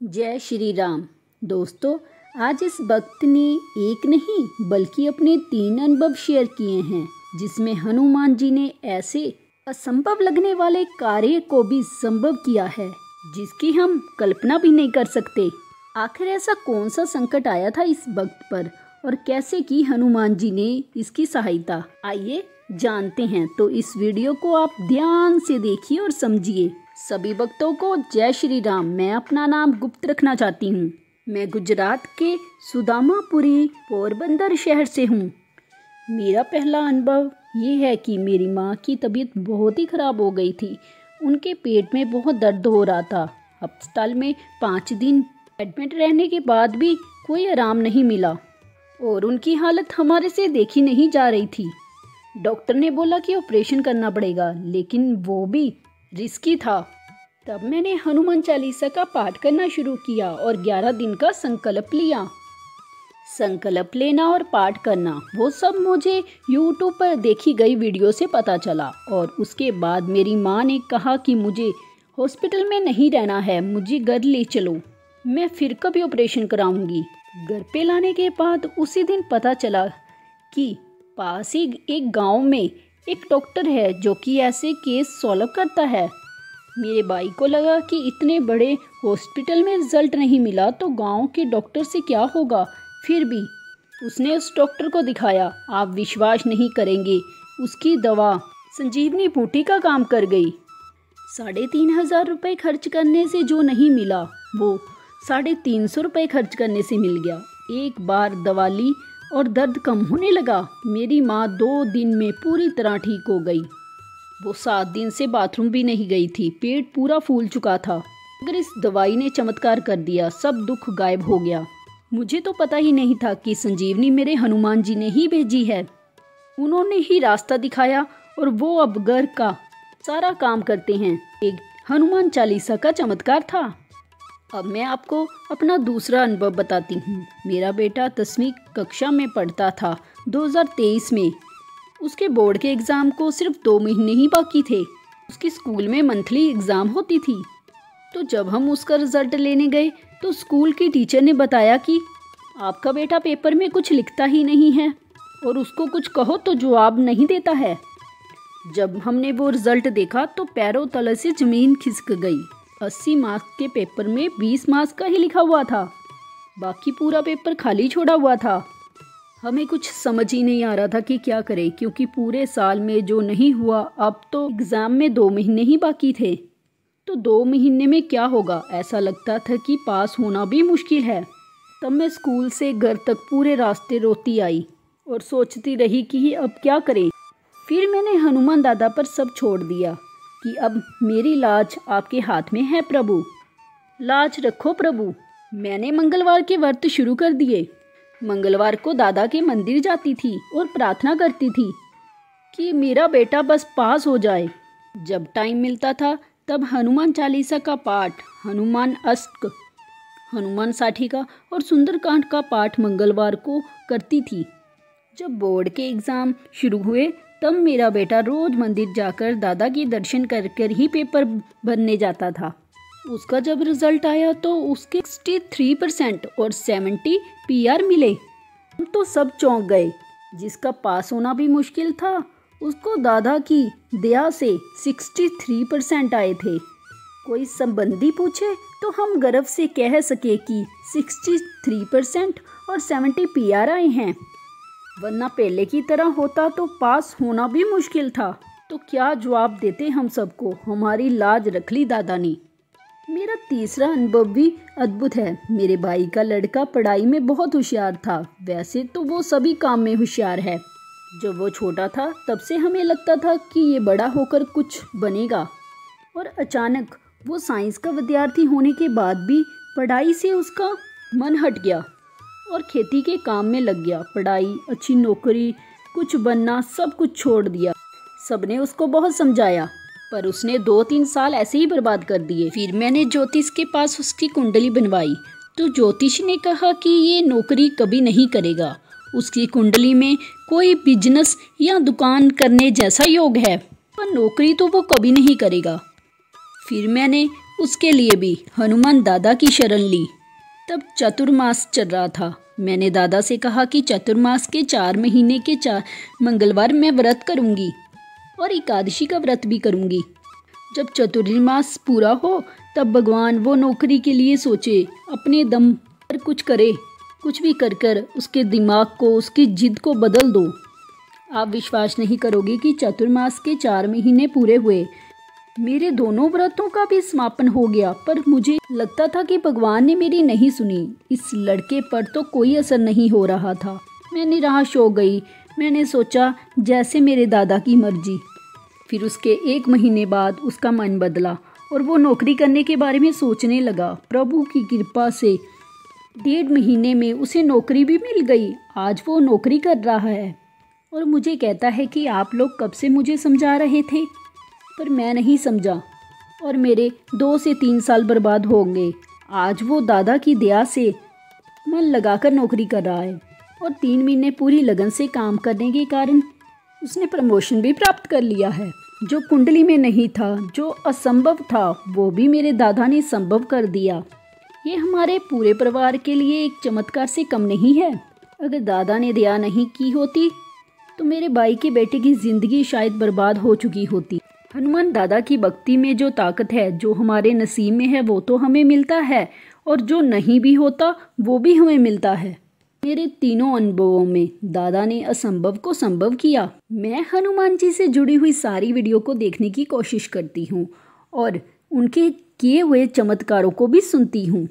जय श्री राम। दोस्तों, आज इस भक्त ने एक नहीं बल्कि अपने 3 अनुभव शेयर किए हैं, जिसमें हनुमान जी ने ऐसे असंभव लगने वाले कार्य को भी संभव किया है जिसकी हम कल्पना भी नहीं कर सकते। आखिर ऐसा कौन सा संकट आया था इस भक्त पर और कैसे की हनुमान जी ने इसकी सहायता, आइए जानते हैं। तो इस वीडियो को आप ध्यान से देखिए और समझिए। सभी भक्तों को जय श्री राम। मैं अपना नाम गुप्त रखना चाहती हूँ। मैं गुजरात के सुदामापुरी पोरबंदर शहर से हूँ। मेरा पहला अनुभव ये है कि मेरी माँ की तबीयत बहुत ही ख़राब हो गई थी। उनके पेट में बहुत दर्द हो रहा था। अस्पताल में 5 दिन एडमिट रहने के बाद भी कोई आराम नहीं मिला और उनकी हालत हमारे से देखी नहीं जा रही थी। डॉक्टर ने बोला कि ऑपरेशन करना पड़ेगा, लेकिन वो भी रिस्की था। तब मैंने हनुमान चालीसा का पाठ करना शुरू किया और 11 दिन का संकल्प लिया। संकल्प लेना और पाठ करना वो सब मुझे YouTube पर देखी गई वीडियो से पता चला और उसके बाद मेरी माँ ने कहा कि मुझे हॉस्पिटल में नहीं रहना है, मुझे घर ले चलो, मैं फिर कभी ऑपरेशन कराऊंगी। घर पे लाने के बाद उसी दिन पता चला कि पास ही एक गांव में एक डॉक्टर है जो कि ऐसे केस सॉल्व करता है। मेरे भाई को लगा कि इतने बड़े हॉस्पिटल में रिजल्ट नहीं मिला तो गांव के डॉक्टर से क्या होगा। फिर भी उसने उस डॉक्टर को दिखाया। आप विश्वास नहीं करेंगे, उसकी दवा संजीवनी बूटी का काम कर गई। 3,500 रुपये खर्च करने से जो नहीं मिला वो 350 रुपये खर्च करने से मिल गया। एक बार दवा ली और दर्द कम होने लगा। मेरी माँ 2 दिन में पूरी तरह ठीक हो गई। वो 7 दिन से बाथरूम भी नहीं गई थी। पेट पूरा फूल चुका था, मगर इस दवाई ने चमत्कार कर दिया। सब दुख गायब हो गया। मुझे तो पता ही नहीं था कि संजीवनी मेरे हनुमान जी ने ही भेजी है। उन्होंने ही रास्ता दिखाया और वो अब घर का सारा काम करते हैं। एक हनुमान चालीसा का चमत्कार था। अब मैं आपको अपना दूसरा अनुभव बताती हूँ। मेरा बेटा 10वीं कक्षा में पढ़ता था 2023 में। उसके बोर्ड के एग्ज़ाम को सिर्फ 2 महीने ही बाकी थे। उसकी स्कूल में मंथली एग्ज़ाम होती थी। तो जब हम उसका रिज़ल्ट लेने गए तो स्कूल की टीचर ने बताया कि आपका बेटा पेपर में कुछ लिखता ही नहीं है और उसको कुछ कहो तो जवाब नहीं देता है। जब हमने वो रिज़ल्ट देखा तो पैरों तले से ज़मीन खिसक गई। 80 मार्क्स के पेपर में 20 मार्क्स का ही लिखा हुआ था, बाकी पूरा पेपर खाली छोड़ा हुआ था। हमें कुछ समझ ही नहीं आ रहा था कि क्या करें, क्योंकि पूरे साल में जो नहीं हुआ, अब तो एग्ज़ाम में 2 महीने ही बाकी थे। तो 2 महीने में क्या होगा, ऐसा लगता था कि पास होना भी मुश्किल है। तब मैं स्कूल से घर तक पूरे रास्ते रोती आई और सोचती रही कि अब क्या करें। फिर मैंने हनुमान दादा पर सब छोड़ दिया कि अब मेरी लाज आपके हाथ में है प्रभु, लाज रखो प्रभु। मैंने मंगलवार के व्रत शुरू कर दिए। मंगलवार को दादा के मंदिर जाती थी और प्रार्थना करती थी कि मेरा बेटा बस पास हो जाए। जब टाइम मिलता था तब हनुमान चालीसा का पाठ, हनुमान अष्टक, हनुमान साठिका और सुंदरकांड का पाठ मंगलवार को करती थी। जब बोर्ड के एग्ज़ाम शुरू हुए तब मेरा बेटा रोज़ मंदिर जाकर दादा के दर्शन कर कर ही पेपर भरने जाता था। उसका जब रिज़ल्ट आया तो उसके 63% और 70 PR मिले। हम तो सब चौंक गए। जिसका पास होना भी मुश्किल था उसको दादा की दया से 63% आए थे। कोई संबंधी पूछे तो हम गर्व से कह सके कि 63% और 70 PR आए हैं, वरना पहले की तरह होता तो पास होना भी मुश्किल था। तो क्या जवाब देते हम सबको। हमारी लाज रख ली दादा ने। मेरा तीसरा अनुभव भी अद्भुत है। मेरे भाई का लड़का पढ़ाई में बहुत होशियार था। वैसे तो वो सभी काम में होशियार है। जब वो छोटा था तब से हमें लगता था कि ये बड़ा होकर कुछ बनेगा, और अचानक वो साइंस का विद्यार्थी होने के बाद भी पढ़ाई से उसका मन हट गया और खेती के काम में लग गया। पढ़ाई, अच्छी नौकरी, कुछ बनना, सब कुछ छोड़ दिया। सबने उसको बहुत समझाया पर उसने 2-3 साल ऐसे ही बर्बाद कर दिए। फिर मैंने ज्योतिष के पास उसकी कुंडली बनवाई तो ज्योतिष ने कहा कि ये नौकरी कभी नहीं करेगा। उसकी कुंडली में कोई बिजनेस या दुकान करने जैसा योग है, पर नौकरी तो वो कभी नहीं करेगा। फिर मैंने उसके लिए भी हनुमान दादा की शरण ली। तब चतुर्मास चल रहा था। मैंने दादा से कहा कि चतुर्मास के 4 महीने के 4 मंगलवार मैं व्रत करूँगी और एकादशी का व्रत भी करूँगी। जब चतुर्मास पूरा हो तब भगवान वो नौकरी के लिए सोचे, अपने दम पर कुछ करे, कुछ भी कर कर उसके दिमाग को, उसकी जिद को बदल दो। आप विश्वास नहीं करोगे कि चतुर्मास के 4 महीने पूरे हुए, मेरे दोनों व्रतों का भी समापन हो गया, पर मुझे लगता था कि भगवान ने मेरी नहीं सुनी। इस लड़के पर तो कोई असर नहीं हो रहा था। मैं निराश हो गई। मैंने सोचा जैसे मेरे दादा की मर्जी। फिर उसके 1 महीने बाद उसका मन बदला और वो नौकरी करने के बारे में सोचने लगा। प्रभु की कृपा से 1.5 महीने में उसे नौकरी भी मिल गई। आज वो नौकरी कर रहा है और मुझे कहता है कि आप लोग कब से मुझे समझा रहे थे, पर मैं नहीं समझा और मेरे 2 से 3 साल बर्बाद हो गए। आज वो दादा की दया से मन लगाकर नौकरी कर रहा है और 3 महीने पूरी लगन से काम करने के कारण उसने प्रमोशन भी प्राप्त कर लिया है। जो कुंडली में नहीं था, जो असंभव था, वो भी मेरे दादा ने संभव कर दिया। ये हमारे पूरे परिवार के लिए एक चमत्कार से कम नहीं है। अगर दादा ने दया नहीं की होती तो मेरे भाई के बेटे की जिंदगी शायद बर्बाद हो चुकी होती। हनुमान दादा की भक्ति में जो ताकत है, जो हमारे नसीब में है, वो तो हमें मिलता है और जो नहीं भी होता वो भी हमें मिलता है। मेरे तीनों अनुभवों में दादा ने असंभव को संभव किया। मैं हनुमान जी से जुड़ी हुई सारी वीडियो को देखने की कोशिश करती हूँ और उनके किए हुए चमत्कारों को भी सुनती हूँ।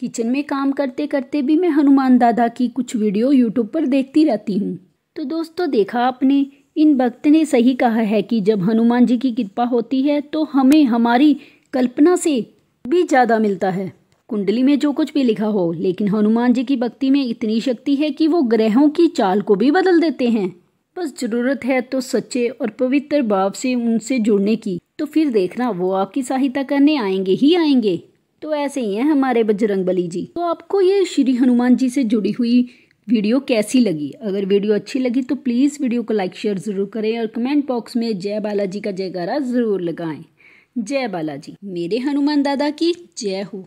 किचन में काम करते करते भी मैं हनुमान दादा की कुछ वीडियो यूट्यूब पर देखती रहती हूँ। तो दोस्तों, देखा आपने, इन भक्त ने सही कहा है कि जब हनुमान जी की कृपा होती है तो हमें हमारी कल्पना से भी ज़्यादा मिलता है। कुंडली में जो कुछ भी लिखा हो, लेकिन हनुमान जी की भक्ति में इतनी शक्ति है कि वो ग्रहों की चाल को भी बदल देते हैं। बस ज़रूरत है तो सच्चे और पवित्र भाव से उनसे जुड़ने की। तो फिर देखना, वो आपकी सहायता करने आएंगे ही आएंगे। तो ऐसे ही हैं हमारे बजरंगबली जी। तो आपको ये श्री हनुमान जी से जुड़ी हुई वीडियो कैसी लगी? अगर वीडियो अच्छी लगी तो प्लीज़ वीडियो को लाइक शेयर ज़रूर करें और कमेंट बॉक्स में जय बालाजी का जयकारा ज़रूर लगाएं। जय बालाजी। मेरे हनुमान दादा की जय हो।